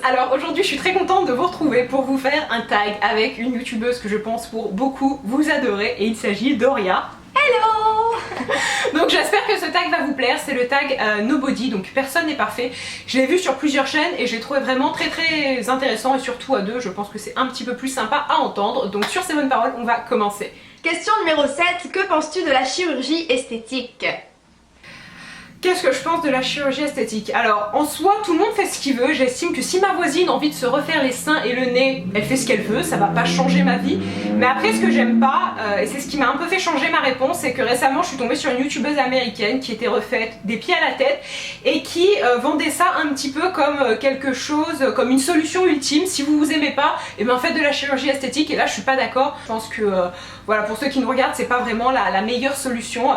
Alors aujourd'hui je suis très contente de vous retrouver pour vous faire un tag avec une youtubeuse que je pense pour beaucoup vous adorer et il s'agit d'Oria. Hello. Donc j'espère que ce tag va vous plaire, c'est le tag Nobody, donc personne n'est parfait. Je l'ai vu sur plusieurs chaînes et je l'ai trouvé vraiment très intéressant et surtout à deux je pense que c'est un petit peu plus sympa à entendre. Donc sur ces bonnes paroles on va commencer. Question numéro 7, que penses-tu de la chirurgie esthétique ? Qu'est-ce que je pense de la chirurgie esthétique? Alors en soi tout le monde fait ce qu'il veut, j'estime que si ma voisine a envie de se refaire les seins et le nez, elle fait ce qu'elle veut, ça va pas changer ma vie. Mais après ce que j'aime pas, et c'est ce qui m'a un peu fait changer ma réponse, c'est que récemment je suis tombée sur une youtubeuse américaine qui était refaite des pieds à la tête et qui vendait ça un petit peu comme quelque chose, comme une solution ultime. Si vous vous aimez pas, et bien faites de la chirurgie esthétique et là je suis pas d'accord. Je pense que voilà, pour ceux qui nous regardent c'est pas vraiment la meilleure solution.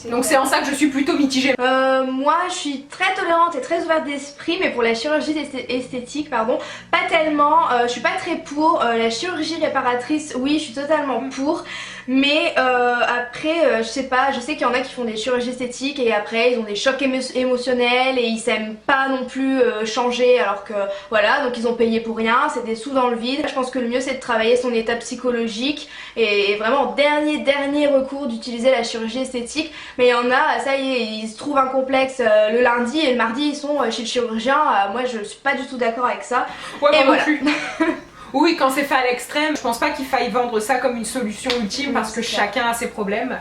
Donc c'est en ça que je suis plutôt mitigée. Moi je suis très tolérante et très ouverte d'esprit, mais pour la chirurgie esthétique, pardon, pas tellement. Je suis pas très pour. La chirurgie réparatrice, oui, je suis totalement pour. Mais après, je sais pas, je sais qu'il y en a qui font des chirurgies esthétiques et après ils ont des chocs émotionnels et ils s'aiment pas non plus changer alors que voilà, donc ils ont payé pour rien, c'est des sous dans le vide. Je pense que le mieux c'est de travailler son état psychologique et vraiment en dernier recours d'utiliser la chirurgie esthétique. Mais il y en a, ça y est, ils se trouvent un complexe le lundi et le mardi ils sont chez le chirurgien. Moi je suis pas du tout d'accord avec ça. Ouais, et moi voilà. non plus. Oui, quand c'est fait à l'extrême, je pense pas qu'il faille vendre ça comme une solution ultime parce que chacun a ses problèmes.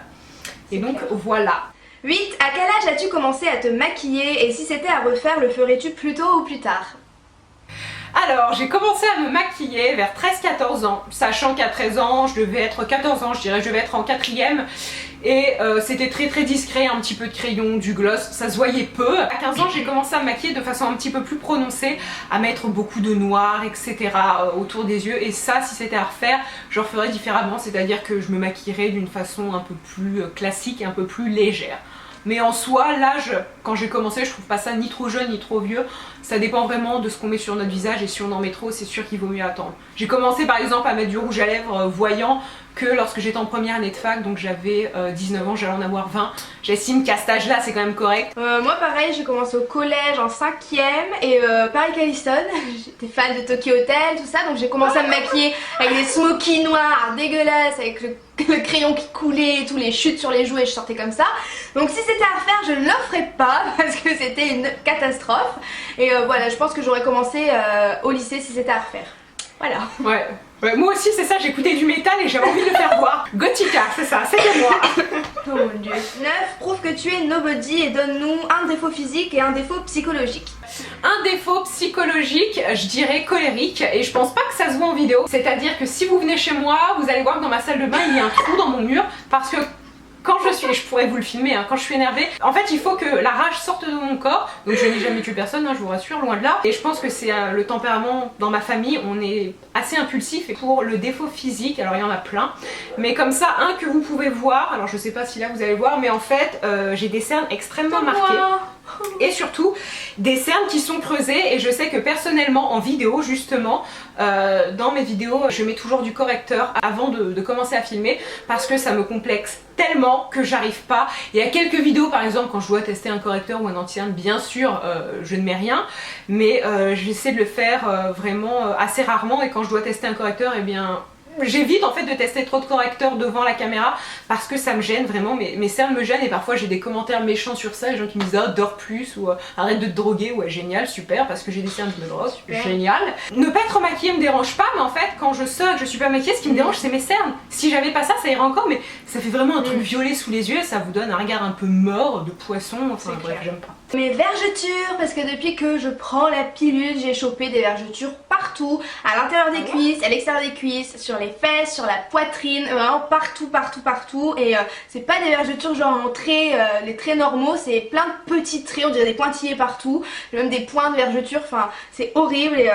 Et donc voilà. 8. À quel âge as-tu commencé à te maquiller et si c'était à refaire, le ferais-tu plus tôt ou plus tard ? Alors, j'ai commencé à me maquiller vers 13-14 ans, sachant qu'à 13 ans, je devais être 14 ans, je dirais, je devais être en 4ème. Et c'était très discret, un petit peu de crayon, du gloss, ça se voyait peu. À 15 ans, j'ai commencé à me maquiller de façon un petit peu plus prononcée, à mettre beaucoup de noir, etc. Autour des yeux. Et ça, si c'était à refaire, je referais différemment, c'est-à-dire que je me maquillerais d'une façon un peu plus classique et un peu plus légère. Mais en soi, l'âge, quand j'ai commencé, je trouve pas ça ni trop jeune ni trop vieux. Ça dépend vraiment de ce qu'on met sur notre visage et si on en met trop, c'est sûr qu'il vaut mieux attendre. J'ai commencé par exemple à mettre du rouge à lèvres voyant que lorsque j'étais en première année de fac, donc j'avais 19 ans, j'allais en avoir 20. J'estime qu'à cet âge-là, c'est quand même correct. Moi pareil, j'ai commencé au collège en 5ème et Paris Calisson, j'étais fan de Tokyo Hotel, tout ça, donc j'ai commencé à me maquiller avec des smokies noirs dégueulasses, avec le crayon qui coulait et tout, les chutes sur les joues et je sortais comme ça. Donc si c'était à refaire, je ne le ferais pas parce que c'était une catastrophe. Et voilà, je pense que j'aurais commencé au lycée si c'était à refaire. Voilà. Ouais. Moi aussi c'est ça, j'écoutais du métal et j'avais envie de le faire voir. Gothica, c'est ça, c'était moi. Oh mon dieu. 9. Prouve que tu es nobody et donne-nous un défaut physique et un défaut psychologique. Un défaut psychologique, je dirais colérique, et je pense pas que ça se voit en vidéo. C'est-à-dire que si vous venez chez moi, vous allez voir que dans ma salle de bain il y a un trou dans mon mur parce que quand je suis, et je pourrais vous le filmer, hein, quand je suis énervée, en fait il faut que la rage sorte de mon corps. Donc je n'ai jamais tué personne, hein, je vous rassure, loin de là. Et je pense que c'est le tempérament dans ma famille, on est assez impulsif. Et pour le défaut physique, alors il y en a plein, mais comme ça, un que vous pouvez voir, alors je sais pas si là vous allez voir, mais en fait j'ai des cernes extrêmement marquées. Et surtout des cernes qui sont creusées et je sais que personnellement en vidéo justement dans mes vidéos je mets toujours du correcteur avant de commencer à filmer parce que ça me complexe tellement que j'arrive pas. Il y a quelques vidéos par exemple quand je dois tester un correcteur ou un anti-cerne, bien sûr je ne mets rien, mais j'essaie de le faire vraiment assez rarement et quand je dois tester un correcteur et bien j'évite en fait de tester trop de correcteurs devant la caméra parce que ça me gêne vraiment, mes cernes me gênent et parfois j'ai des commentaires méchants sur ça, les gens qui me disent oh dors plus ou arrête de te droguer, ouais génial, super parce que j'ai des cernes qui me droguent, génial. Ne pas être maquillée me dérange pas mais en fait quand je sors que je suis pas maquillée, ce qui me dérange c'est mes cernes. Si j'avais pas ça, ça irait encore mais ça fait vraiment un truc violet sous les yeux et ça vous donne un regard un peu mort de poisson, enfin bref j'aime pas. Mes vergetures, parce que depuis que je prends la pilule, j'ai chopé des vergetures partout, à l'intérieur des cuisses, à l'extérieur des cuisses, sur les fesses, sur la poitrine, vraiment partout. Et c'est pas des vergetures genre en traits, les traits normaux, c'est plein de petits traits, on dirait des pointillés partout, même des points de vergetures, enfin c'est horrible et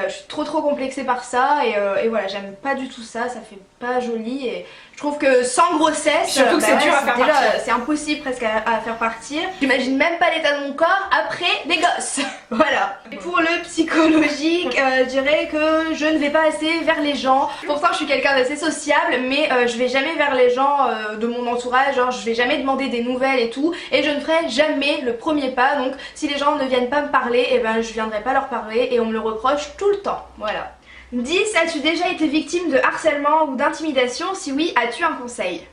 je suis trop complexée par ça et voilà, j'aime pas du tout ça, ça fait pas joli et je trouve que sans grossesse, surtout que c'est dur à faire partir. C'est impossible presque à faire partir. J'imagine même pas l'état de mon corps après des gosses. Voilà. Et pour le psychologique, je dirais que je ne vais pas assez vers les gens. Pourtant je suis quelqu'un d'assez sociable, mais je vais jamais vers les gens de mon entourage, genre je vais jamais demander des nouvelles et tout, et je ne ferai jamais le premier pas. Donc si les gens ne viennent pas me parler, et ben je viendrai pas leur parler et on me le reproche tout le temps, voilà. 10. As-tu déjà été victime de harcèlement ou d'intimidation? Si oui, as-tu un conseil?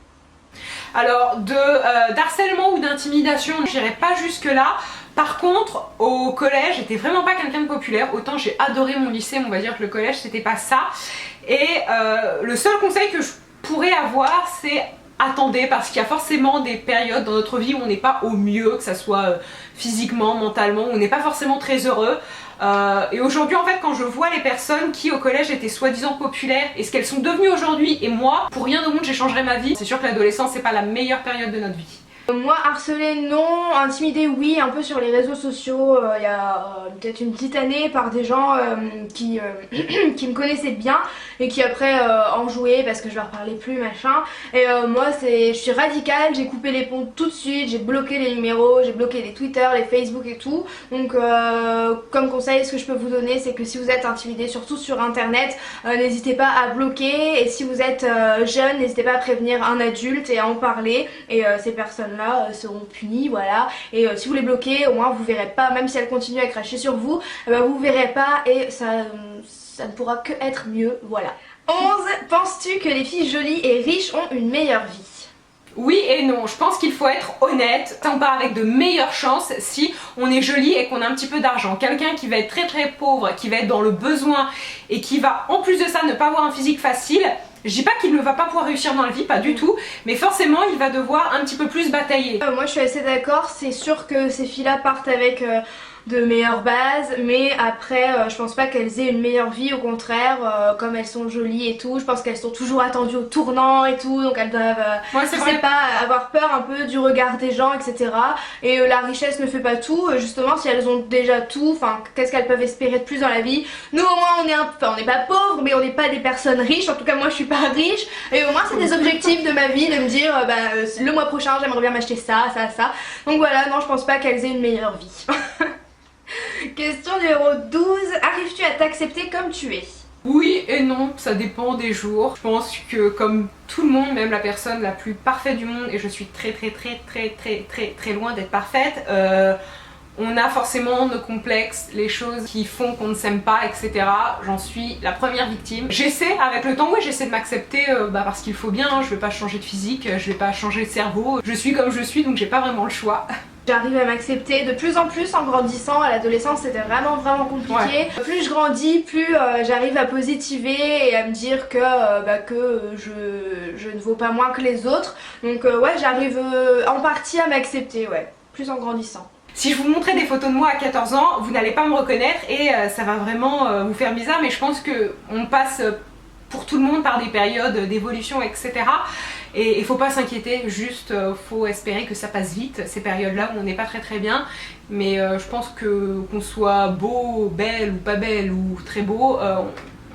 Alors d'harcèlement ou d'intimidation, j'irai pas jusque là. Par contre, au collège, j'étais vraiment pas quelqu'un de populaire. Autant j'ai adoré mon lycée, mais on va dire que le collège c'était pas ça. Et le seul conseil que je pourrais avoir, c'est attendez, parce qu'il y a forcément des périodes dans notre vie où on n'est pas au mieux, que ça soit physiquement, mentalement, où on n'est pas forcément très heureux. Et aujourd'hui en fait, quand je vois les personnes qui au collège étaient soi-disant populaires et ce qu'elles sont devenues aujourd'hui, et moi, pour rien au monde j'échangerais ma vie. C'est sûr que l'adolescence c'est pas la meilleure période de notre vie. Moi, harcelé non, intimidé oui, un peu sur les réseaux sociaux, il y a peut-être une petite année par des gens qui me connaissaient bien et qui après en jouaient parce que je leur parlais plus machin. Et moi je suis radicale, j'ai coupé les ponts tout de suite, j'ai bloqué les numéros, j'ai bloqué les Twitter, les Facebook et tout. Donc comme conseil, ce que je peux vous donner, c'est que si vous êtes intimidé, surtout sur internet, n'hésitez pas à bloquer, et si vous êtes jeune, n'hésitez pas à prévenir un adulte et à en parler, et ces personnes là seront punies, voilà. Et si vous les bloquez, au moins vous verrez pas, même si elles continuent à cracher sur vous, vous verrez pas et ça ne pourra que être mieux, voilà. 11. Penses-tu que les filles jolies et riches ont une meilleure vie? Oui et non, je pense qu'il faut être honnête, on part avec de meilleures chances si on est joli et qu'on a un petit peu d'argent. Quelqu'un qui va être très très pauvre, qui va être dans le besoin et qui va en plus de ça ne pas avoir un physique facile, je dis pas qu'il ne va pas pouvoir réussir dans la vie, pas du tout, mais forcément il va devoir un petit peu plus batailler. Moi je suis assez d'accord, c'est sûr que ces filles-là partent avec de meilleures bases, mais après je pense pas qu'elles aient une meilleure vie, au contraire, comme elles sont jolies et tout, je pense qu'elles sont toujours attendues au tournant et tout, donc elles doivent, ouais, je sais pas, avoir peur un peu du regard des gens, etc. Et la richesse ne fait pas tout, justement si elles ont déjà tout, enfin qu'est-ce qu'elles peuvent espérer de plus dans la vie? Nous au moins on est on n'est pas pauvres, mais on n'est pas des personnes riches, en tout cas moi je suis pas riche, et au moins c'est des objectifs de ma vie, de me dire le mois prochain j'aimerais bien m'acheter ça, ça, ça, donc voilà, non je pense pas qu'elles aient une meilleure vie. Question numéro 12. Arrives-tu à t'accepter comme tu es? Oui et non, ça dépend des jours. Je pense que comme tout le monde, même la personne la plus parfaite du monde, et je suis très loin d'être parfaite, on a forcément nos complexes, les choses qui font qu'on ne s'aime pas, etc. J'en suis la première victime. J'essaie avec le temps, oui, j'essaie de m'accepter parce qu'il faut bien, hein, je vais pas changer de physique, je vais pas changer de cerveau, je suis comme je suis, donc j'ai pas vraiment le choix. J'arrive à m'accepter de plus en plus en grandissant. À l'adolescence c'était vraiment compliqué. Ouais. Plus je grandis, plus j'arrive à positiver et à me dire que je ne vaux pas moins que les autres. Donc ouais, j'arrive en partie à m'accepter, ouais, plus en grandissant. Si je vous montrais des photos de moi à 14 ans, vous n'allez pas me reconnaître et ça va vraiment vous faire bizarre, mais je pense qu'on passe pour tout le monde par des périodes d'évolution, etc. Et il faut pas s'inquiéter, juste faut espérer que ça passe vite, ces périodes-là où on n'est pas très bien. Mais je pense que qu'on soit beau, belle ou pas belle ou très beau,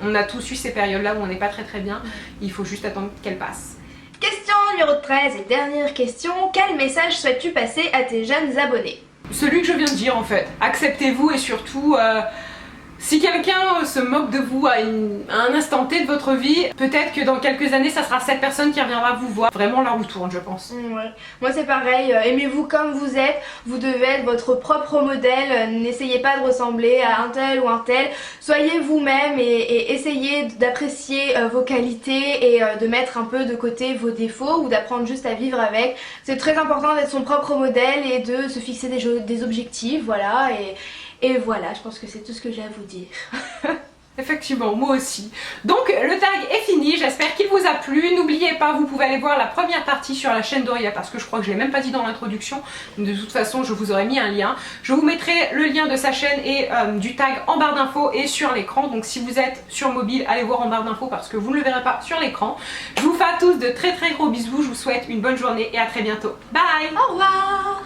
on a tous eu ces périodes-là où on n'est pas très bien. Il faut juste attendre qu'elles passent. Question numéro 13 et dernière question. Quel message souhaites-tu passer à tes jeunes abonnés? Celui que je viens de dire en fait. Acceptez-vous et surtout... si quelqu'un se moque de vous à un instant T de votre vie, peut-être que dans quelques années ça sera cette personne qui reviendra vous voir. Vraiment la roue tourne, je pense. Ouais. Moi c'est pareil, aimez-vous comme vous êtes, vous devez être votre propre modèle, n'essayez pas de ressembler à un tel ou un tel, soyez vous-même et essayez d'apprécier vos qualités et de mettre un peu de côté vos défauts ou d'apprendre juste à vivre avec. C'est très important d'être son propre modèle et de se fixer des objectifs, voilà, et voilà, je pense que c'est tout ce que j'ai à vous dire. Effectivement, moi aussi. Donc le tag est fini, j'espère qu'il vous a plu. N'oubliez pas, vous pouvez aller voir la première partie sur la chaîne d'Auria parce que je crois que je l'ai même pas dit dans l'introduction. De toute façon, je vous aurais mis un lien. Je vous mettrai le lien de sa chaîne et du tag en barre d'infos et sur l'écran. Donc si vous êtes sur mobile, allez voir en barre d'infos parce que vous ne le verrez pas sur l'écran. Je vous fais à tous de très gros bisous, je vous souhaite une bonne journée et à très bientôt. Bye! Au revoir!